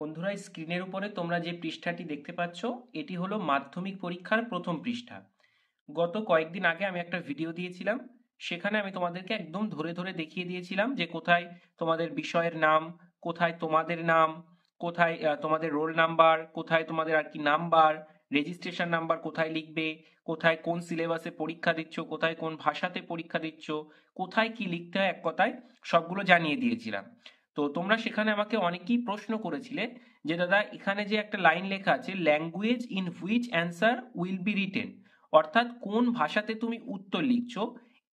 বন্ধুরা, স্ক্রিনের উপরে তোমরা যে পৃষ্ঠাটি দেখতে পাচ্ছ এটি হলো মাধ্যমিক পরীক্ষার প্রথম পৃষ্ঠা। গত কয়েকদিন আগে আমি একটা ভিডিও দিয়েছিলাম, সেখানে আমি তোমাদেরকে একদম ধরে ধরে দেখিয়ে দিয়েছিলাম যে কোথায় তোমাদের বিষয়ের নাম, কোথায় তোমাদের নাম, কোথায় তোমাদের রোল নাম্বার, কোথায় তোমাদের আর কি নাম্বার, রেজিস্ট্রেশন নাম্বার কোথায় লিখবে, কোথায় কোন সিলেবাসে পরীক্ষা দিচ্ছ, কোথায় কোন ভাষাতে পরীক্ষা দিচ্ছ, কোথায় কি লিখতে হয়, এক কথায় সবগুলো জানিয়ে দিয়েছিলাম। তো তোমরা সেখানে আমাকে অনেকেই প্রশ্ন করেছিলে যে দাদা, এখানে যে একটা লাইন লেখা আছে language in which answer will be written, অর্থাৎ কোন ভাষাতে তুমি উত্তর লিখছো,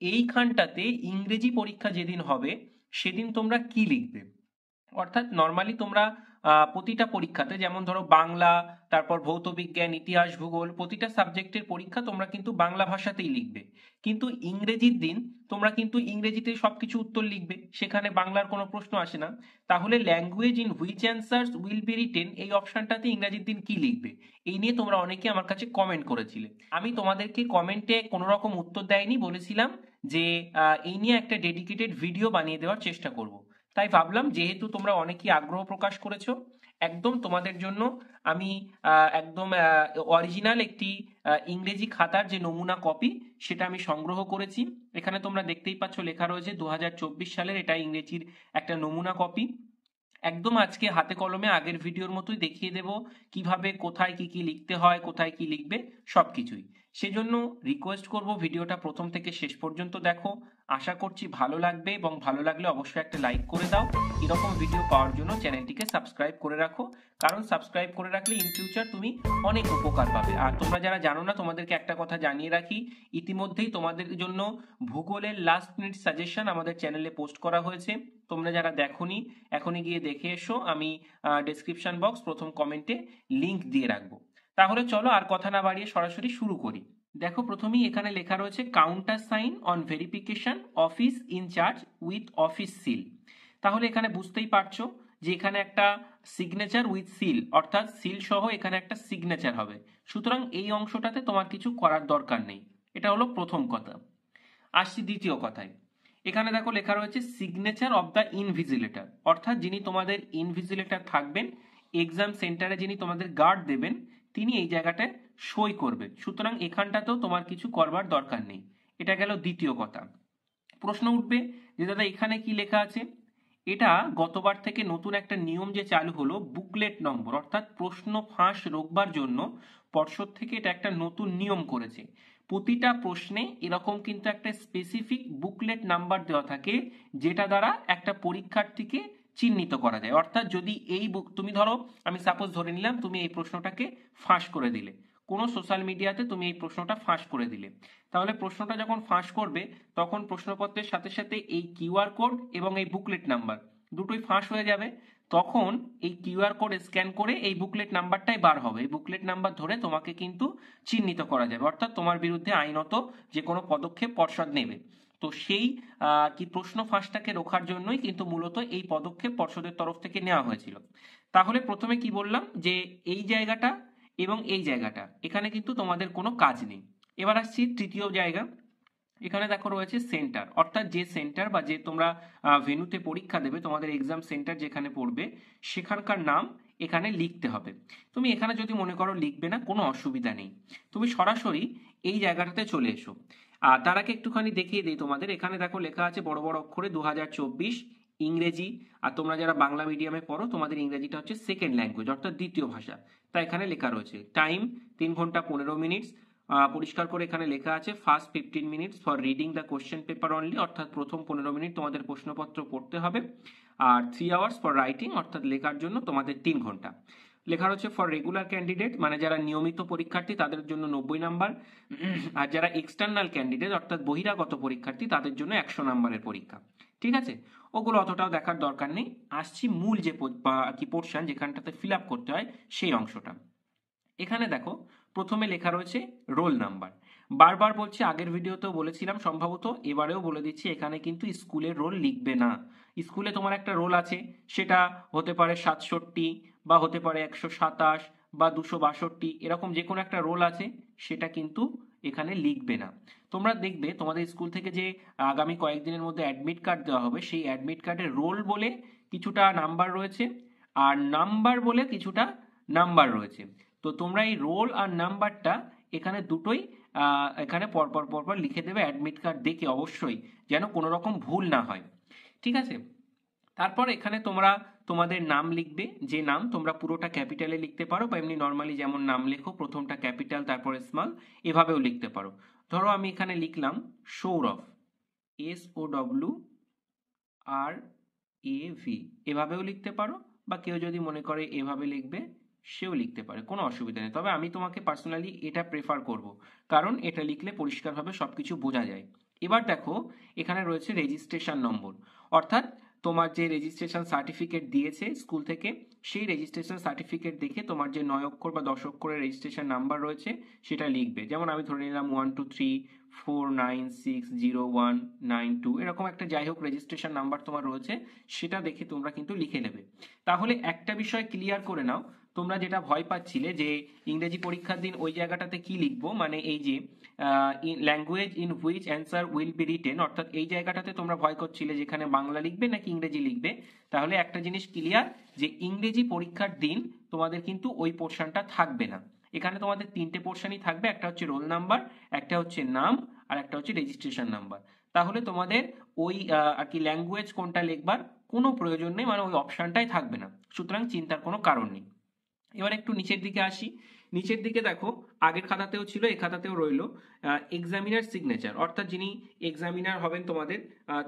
এইখানটাতে ইংরেজি পরীক্ষা যেদিন হবে সেদিন তোমরা কি লিখবে। অর্থাৎ নর্মালি তোমরা প্রতিটা পরীক্ষাতে, যেমন ধরো বাংলা, তারপর ভৌত বিজ্ঞান, ইতিহাস, ভূগোল, প্রতিটা সাবজেক্টের পরীক্ষা তোমরা কিন্তু বাংলা ভাষাতেই লিখবে, কিন্তু ইংরেজির দিন তোমরা কিন্তু ইংরেজিতে সবকিছু উত্তর লিখবে, সেখানে বাংলার কোনো প্রশ্ন আসে না। তাহলে language in which answers will be written এই অপশনটাতে ইংরেজির দিন কি লিখবে, এই নিয়ে তোমরা অনেকে আমার কাছে কমেন্ট করেছিলে। আমি তোমাদেরকে কমেন্টে কোনো রকম উত্তর দেয়নি, বলেছিলাম যে এই নিয়ে একটা ডেডিকেটেড ভিডিও বানিয়ে দেওয়ার চেষ্টা করব। তাই ভাবলাম, যেহেতু তোমরা অনেকেই আগ্রহ প্রকাশ করেছো, একদম তোমাদের জন্য আমি একদম অরিজিনাল একটি ইংরেজি খাতার যে নমুনা কপি সেটা আমি সংগ্রহ করেছি। এখানে তোমরা দেখতেই পাচ্ছ লেখা রয়েছে 2024 সালের, এটা ইংরেজির একটা নমুনা কপি। একদম আজকে হাতে কলমে আগের ভিডিওর মতোই দেখিয়ে দেব কিভাবে কোথায় কি কি লিখতে হয়, কোথায় কি লিখবে, সবকিছুই। সেজন্য রিকোয়েস্ট করব ভিডিওটা প্রথম থেকে শেষ পর্যন্ত দেখো। আশা করছি ভালো লাগবে, এবং ভালো লাগলে অবশ্যই একটা লাইক করে দাও। এরকম ভিডিও পাওয়ার জন্য চ্যানেলটিকে সাবস্ক্রাইব করে রাখো, কারণ সাবস্ক্রাইব করে রাখলে ইন ফিউচার তুমি অনেক উপকার পাবে। আর তোমরা যারা জানো না, তোমাদেরকে একটা কথা জানিয়ে রাখি, ইতিমধ্যেই তোমাদের জন্য ভূগোলের লাস্ট মিনিট সাজেশন আমাদের চ্যানেলে পোস্ট করা হয়েছে। তোমরা যারা দেখোনি, এখনই গিয়ে দেখে এসো। আমি ডেসক্রিপশন বক্স প্রথম কমেন্টে লিংক দিয়ে রাখবো। তাহলে চলো আর কথা না বাড়িয়ে সরাসরি শুরু করি। দেখো, প্রথমেই এখানে লেখা রয়েছে counter sign on verification office incharge with office seal. তাহলে এখানে বুঝতেই পারছো যে এখানে একটা সিগনেচার উইথ সিল, অর্থাৎ সিল সহ এখানে একটা সিগনেচার হবে। সুতরাং এই অংশটাতে তোমার কিছু করার দরকার নেই। এটা হলো প্রথম কথা। আসছি দ্বিতীয় কথায়। এখানে দেখো লেখা রয়েছে সিগনেচার অফ দ্য ইনভিজিলেটর, অর্থাৎ যিনি তোমাদের ইনভিজিলেটর থাকবেন, এক্সাম সেন্টারে যিনি তোমাদের গার্ড দেবেন, তিনি এই জায়গাটায় সই করবেন। সুতরাং এখানটাতেও তোমার কিছু করবার দরকার নেই। এটা গেল দ্বিতীয় কথা। প্রশ্ন উঠবে যে দাদা, এখানে কি লেখা আছে। এটা গতবার থেকে নতুন একটা নিয়ম যে চালু হলো, বুকলেট নম্বর, অর্থাৎ প্রশ্ন ফাঁস রোকবার জন্য পর্ষদ থেকে এটা একটা নতুন নিয়ম করেছে। প্রতিটা প্রশ্নে এরকম কিন্তু একটা স্পেসিফিক বুকলেট নাম্বার দেওয়া থাকে, যেটা দ্বারা একটা পরীক্ষার্থীকে চিহ্নিত করা যায়। অর্থাৎ যদি এই বুক, তুমি ধরো, আমি সাপোজ ধরে নিলাম তুমি এই প্রশ্নটাকে ফাঁস করে দিলে, কোনো সোশ্যাল মিডিয়াতে তুমি এই প্রশ্নটা ফাঁস করে দিলে, তাহলে প্রশ্নটা যখন ফাঁস করবে তখন প্রশ্নপত্রের সাথে সাথে এই কিউআর কোড এবং এই বুকলেট নাম্বার দুটোই ফাঁস হয়ে যাবে। তখন এই কিউআর কোড স্ক্যান করে এই বুকলেট নাম্বারটাই বার হবে। এই বুকলেট নাম্বার ধরে তোমাকে কিন্তু চিহ্নিত করা যাবে, অর্থাৎ তোমার বিরুদ্ধে আইনত যে কোনো পদক্ষেপ পর্ষদ নেবে। তো সেই কি প্রশ্ন ফাঁসটাকে রোখার জন্যই কিন্তু মূলত এই পদক্ষেপ পর্ষদের তরফ থেকে নেওয়া হয়েছিল। তাহলে প্রথমে কি বললাম যে এই জায়গাটা এবং এই জায়গাটা, এখানে কিন্তু তোমাদের কোনো কাজ নেই। এবার আসছি তৃতীয় জায়গা। এখানে দেখো রয়েছে সেন্টার, অর্থাৎ যে সেন্টার বা যে তোমরা ভেন্যুতে পরীক্ষা দেবে, তোমাদের এক্সাম সেন্টার যেখানে পড়বে সেখানকার নাম এখানে লিখতে হবে। তুমি এখানে যদি মনে করো লিখবে না, কোনো অসুবিধা নেই, তুমি সরাসরি এই জায়গাটাতে চলে এসো। আর তার আগে একটুখানি দেখিয়ে দিই তোমাদের। এখানে দেখো লেখা আছে বড় বড় অক্ষরে 2024 ইংরেজি। আর তোমরা যারা বাংলা মিডিয়ামে পড়ো, তোমাদের ইংরেজিটা হচ্ছে সেকেন্ড ল্যাঙ্গুয়েজ, অর্থাৎ দ্বিতীয় ভাষা। তাই এখানে লেখা রয়েছে টাইম 3 ঘন্টা 15 মিনিট। পরিষ্কার করে এখানে লেখা আছে first 15 minutes for reading the question paper only, অর্থাৎ প্রথম 15 মিনিট তোমাদের প্রশ্নপত্র পড়তে হবে। আর 3 আওয়ার্স ফর রাইটিং, অর্থাৎ লেখার জন্য তোমাদের 3 ঘন্টা। লেখা রয়েছে ফর রেগুলার ক্যান্ডিডেট, মানে যারা নিয়মিত পরীক্ষার্থী তাদের জন্য 90 নাম্বার। আর যারা এক্সটার্নাল ক্যান্ডিডেট, অর্থাৎ বহিরাগত পরীক্ষার্থী, তাদের জন্য 100 নাম্বারের পরীক্ষা। ঠিক আছে, ওগুলো অতটাও দেখার দরকার নেই। আসছি মূল যে কি পোর্শন, যেখানটাতে ফিল আপ করতে হয় সেই অংশটা। এখানে দেখো প্রথমে লেখা রয়েছে রোল নাম্বার। বারবার বলছি, আগের ভিডিওতেও বলেছিলাম সম্ভবত, এবারেও বলে দিচ্ছি, এখানে কিন্তু স্কুলের রোল লিখবে না। স্কুলে তোমার একটা রোল আছে, সেটা হতে পারে 67 বা হতে পারে 127 বা 262, এরকম যে কোনো একটা রোল আছে, সেটা কিন্তু এখানে লিখবে না। তোমরা দেখবে তোমাদের স্কুল থেকে যে আগামী কয়েকদিনের মধ্যে অ্যাডমিট কার্ড দেওয়া হবে, সেই অ্যাডমিট কার্ডের রোল বলে কিছুটা নাম্বার রয়েছে, আর নাম্বার বলে কিছুটা নাম্বার রয়েছে। তো তোমরা এই রোল আর নাম্বারটা এখানে দুটোই এখানে পরপর পরপর লিখে দেবে অ্যাডমিট কার্ড দেখে, অবশ্যই যেন কোনো রকম ভুল না হয়, ঠিক আছে। তারপর এখানে তোমরা তোমাদের নাম লিখবে, যে নাম তোমরা পুরোটা ক্যাপিটালে লিখতে পারো বা এমনি নর্মালি যেমন নাম লেখো প্রথমটা ক্যাপিটাল তারপরে স্মল, এভাবেও লিখতে পারো। ধরো আমি এখানে লিখলাম সৌরভ, SOWRAV, এভাবেও লিখতে পারো, বা কেউ যদি মনে করে এভাবে লিখবে সেও লিখতে পারে, কোনো অসুবিধা নেই। তবে আমি তোমাকে পার্সোনালি এটা প্রেফার করব, কারণ এটা লিখলে পরিষ্কারভাবে সবকিছু বোঝা যায়। এবার দেখো এখানে রয়েছে রেজিস্ট্রেশন নম্বর, অর্থাৎ তোমার যে রেজিস্ট্রেশন সার্টিফিকেট দিয়েছে স্কুল থেকে, সেই রেজিস্ট্রেশন সার্টিফিকেট দেখে তোমার যে 9 অক্ষর বা 10 অক্ষরের রেজিস্ট্রেশন নাম্বার রয়েছে সেটা লিখবে। যেমন আমি ধরে নিলাম 12349600192, এরকম একটা যাই হোক রেজিস্ট্রেশন নাম্বার তোমার রয়েছে, সেটা দেখে তোমরা কিন্তু লিখে নেবে। তাহলে একটা বিষয় ক্লিয়ার করে নাও, তোমরা যেটা ভয় পাচ্ছিলে যে ইংরেজি পরীক্ষার দিন ওই জায়গাটাতে কি লিখবো, মানে এই যে language in which answer will be written, অর্থাৎ এই জায়গাটাতে তোমরা ভয় করছিলে যেখানে বাংলা লিখবে নাকি ইংরেজি লিখবে। তাহলে একটা জিনিস ক্লিয়ার, যে ইংরেজি পরীক্ষার দিন তোমাদের কিন্তু ওই পোর্শনটা থাকবে না। এখানে তোমাদের তিনটে পোর্শনই থাকবে, একটা হচ্ছে রোল নাম্বার, একটা হচ্ছে নাম, আর একটা হচ্ছে রেজিস্ট্রেশন নাম্বার। তাহলে তোমাদের ওই আর কি ল্যাঙ্গুয়েজ কোনটা লিখবার কোনো প্রয়োজন নেই, মানে ওই অপশনটাই থাকবে না, সুতরাং চিন্তার কোনো কারণ নেই। এবার একটু নিচের দিকে আসি। নিচের দিকে দেখো আগের খাতাতেও ছিল, এই খাতাতেও রইলো এক্সামিনার সিগনেচার, অর্থাৎ যিনি এক্সামিনার হবেন তোমাদের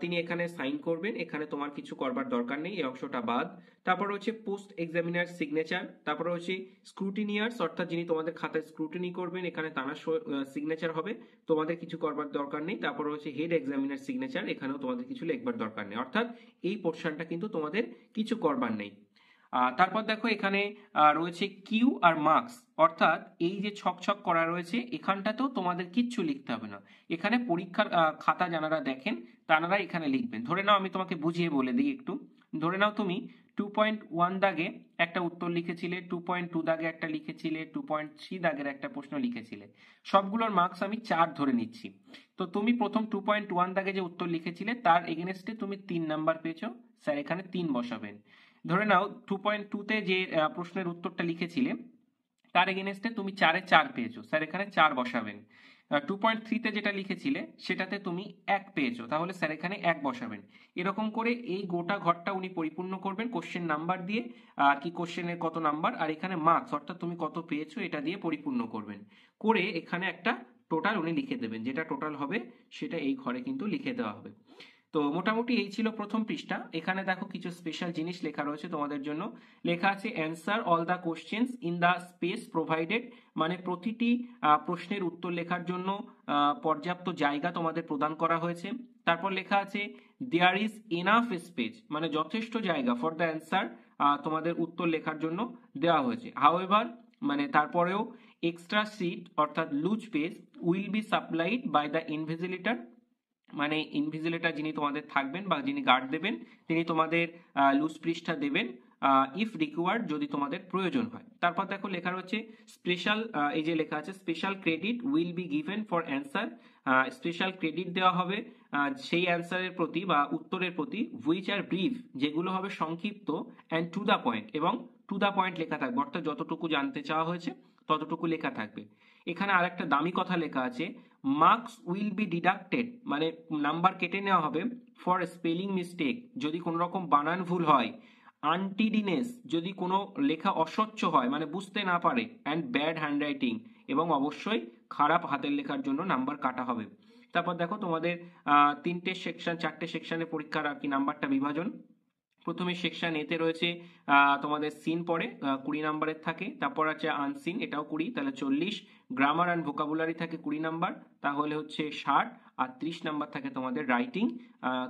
তিনি এখানে সাইন করবেন, এখানে তোমার কিছু করবার দরকার নেই, এই অংশটা বাদ। তারপর হচ্ছে পোস্ট এক্সামিনার সিগনেচার, তারপর হচ্ছে স্ক্রুটিনিয়ার্স, অর্থাৎ যিনি তোমাদের খাতায় স্ক্রুটিনি করবেন, এখানে তার সিগনেচার হবে, তোমাদের কিছু করবার দরকার নেই। তারপর হচ্ছে হেড এক্সামিনার সিগনেচার, এখানেও তোমাদের কিছু লিখবার দরকার নেই, অর্থাৎ এই পোর্শনটা কিন্তু তোমাদের কিছু করবার নেই। তারপর দেখো এখানে রয়েছে কিউ আর মার্কস, অর্থাৎ এই যে ছক ছক করা রয়েছে এখানটাতেও তোমাদের কিচ্ছু লিখতে হবে না, এখানে পরীক্ষার খাতা যারা দেখেন তারা এখানে লিখবেন। ধরে নাও আমি তোমাকে বুঝিয়ে বলে দিই একটু, ধরে নাও তুমি 2.1 দাগে একটা উত্তর লিখেছিলে, 2.2 দাগে একটা লিখেছিলে, 2.3 দাগের একটা প্রশ্ন লিখেছিলে, সবগুলোর মার্কস আমি 4 ধরে নিচ্ছি। তো তুমি প্রথম 2.1 দাগে যে উত্তর লিখেছিলে তার এগেনস্টে তুমি 3 নাম্বার পেয়েছো, স্যার এখানে 3 বসাবেন। ধরে নাও 2.2 তে যে প্রশ্নের উত্তরটা লিখেছিলে তার এগেনস্টে তুমি 4-এ 4 পেয়েছো, স্যার এখানে 4 বসাবেন। 2.3-তে যেটা লিখেছিলে সেটাতে তুমি 1 পেয়েছো, তাহলে স্যার এখানে 1 বসাবেন। এরকম করে এই গোটা ঘরটা উনি পরিপূর্ণ করবেন কোশ্চেন নাম্বার দিয়ে, কি কোশ্চেনের কত নাম্বার, আর এখানে মার্কস অর্থাৎ তুমি কত পেয়েছো এটা দিয়ে পরিপূর্ণ করবেন, করে এখানে একটা টোটাল উনি লিখে দেবেন, যেটা টোটাল হবে সেটা এই ঘরে কিন্তু লিখে দেওয়া হবে। তো মোটামুটি এই ছিল প্রথম পৃষ্ঠা। এখানে দেখো কিছু স্পেশাল জিনিস লেখা রয়েছে তোমাদের জন্য, লেখা আছে answer all the questions in the space provided, মানে প্রতিটি প্রশ্নের উত্তর লেখার জন্য পর্যাপ্ত জায়গা তোমাদের প্রদান করা হয়েছে। তারপর লেখা আছে দেয়ার ইজ এনাফ স্পেস, মানে যথেষ্ট জায়গা ফর দ্য অ্যান্সার, তোমাদের উত্তর লেখার জন্য দেওয়া হয়েছে। হাউএভার, মানে তারপরেও এক্সট্রা সিট অর্থাৎ loose page will be supplied by the invigilator, মানে ইনভিজিলেটর যিনি তোমাদের থাকবেন বা যিনি গার্ড দেবেন তিনি তোমাদের লুজ পৃষ্ঠা দেবেন ইফ রিকোয়ার্ড, যদি তোমাদের প্রয়োজন হয়। তারপর দেখো লেখা রয়েছে স্পেশাল, এই যে লেখা আছে special credit will be given for answer, special credit দেওয়া হবে সেই অ্যান্সারের প্রতি বা উত্তরের প্রতি, হুইচ আর ব্রিফ, যেগুলো হবে সংক্ষিপ্ত, অ্যান্ড টু দ্য পয়েন্ট, এবং টু দ্য পয়েন্ট লেখা থাকবে, অর্থাৎ যতটুকু জানতে চাওয়া হয়েছে ততটুকু লেখা থাকবে। এখানে আরেকটা দামি কথা লেখা আছে মার্কস উইল বি ডিডাক্টেড, মানে নাম্বার কেটে নেওয়া হবে ফর স্পেলিং মিস্টেক, যদি কোনো রকম বানান ভুল হয়, আনটিডিনেস, যদি কোনো লেখা অস্বচ্ছ হয় মানে বুঝতে না পারে, অ্যান্ড ব্যাড হ্যান্ডরাইটিং, এবং অবশ্যই খারাপ হাতের লেখার জন্য নাম্বার কাটা হবে। তারপর দেখো তোমাদের 3টে সেকশন 4টে সেকশনে পরীক্ষার আর কি নাম্বারটা বিভাজন। প্রথমে সেকশন এতে রয়েছে তোমাদের সিন পড়ে 20 নাম্বারের থাকে, তারপর আছে আনসিন, এটাও 20, তাহলে 40, গ্রামার অ্যান্ড ভোকাবুলারি থাকে 20 নাম্বার, তাহলে হচ্ছে 60, আর 30 নাম্বার থাকে তোমাদের রাইটিং,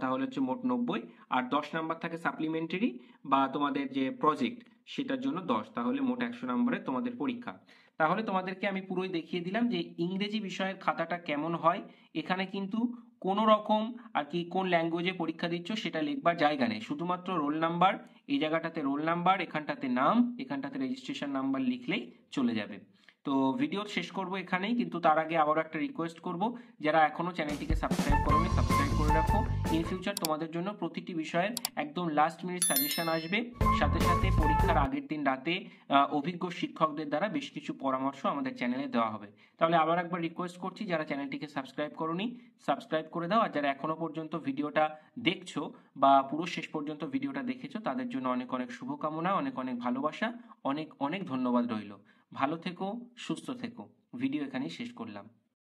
তাহলে হচ্ছে মোট 90, আর 10 নাম্বার থাকে সাপ্লিমেন্টারি বা তোমাদের যে প্রজেক্ট সেটার জন্য 10, তাহলে মোট 100 নাম্বারের তোমাদের পরীক্ষা। তাহলে তোমাদেরকে আমি পুরোই দেখিয়ে দিলাম যে ইংরেজি বিষয়ের খাতাটা কেমন হয়। এখানে কিন্তু কোনো রকম আর কি কোন ল্যাঙ্গুয়েজে পরীক্ষা দিচ্ছ সেটা লিখবার জায়গা নেই, শুধুমাত্র রোল নাম্বার, এই জায়গাটাতে রোল নাম্বার, এখানটাতে নাম, এখানটাতে রেজিস্ট্রেশন নাম্বার লিখলেই চলে যাবে। তো ভিডিও শেষ করব এখানেই, কিন্তু তার আগে আবারও একটা রিকোয়েস্ট করব, যারা এখনো চ্যানেলটিকে সাবস্ক্রাইব করোনি সাবস্ক্রাইব করে রাখো। ইন ফিউচার তোমাদের জন্য প্রতিটি বিষয়ের একদম লাস্ট মিনিট সাজেশন আসবে, সাথে সাথে পরীক্ষার আগের দিন রাতে অভিজ্ঞ শিক্ষকদের দ্বারা বেশ কিছু পরামর্শ আমাদের চ্যানেলে দেওয়া হবে। তাহলে আবার একবার রিকোয়েস্ট করছি, যারা চ্যানেলটিকে সাবস্ক্রাইব করোনি সাবস্ক্রাইব করে দাও, আর যারা এখনো পর্যন্ত ভিডিওটা দেখছো বা পুরো শেষ পর্যন্ত ভিডিওটা দেখেছো তাদের জন্য অনেক অনেক শুভকামনা, অনেক অনেক ভালোবাসা, অনেক অনেক ধন্যবাদ রইল। ভালো থেকো, সুস্থ থেকো। ভিডিও এখানেই শেষ করলাম।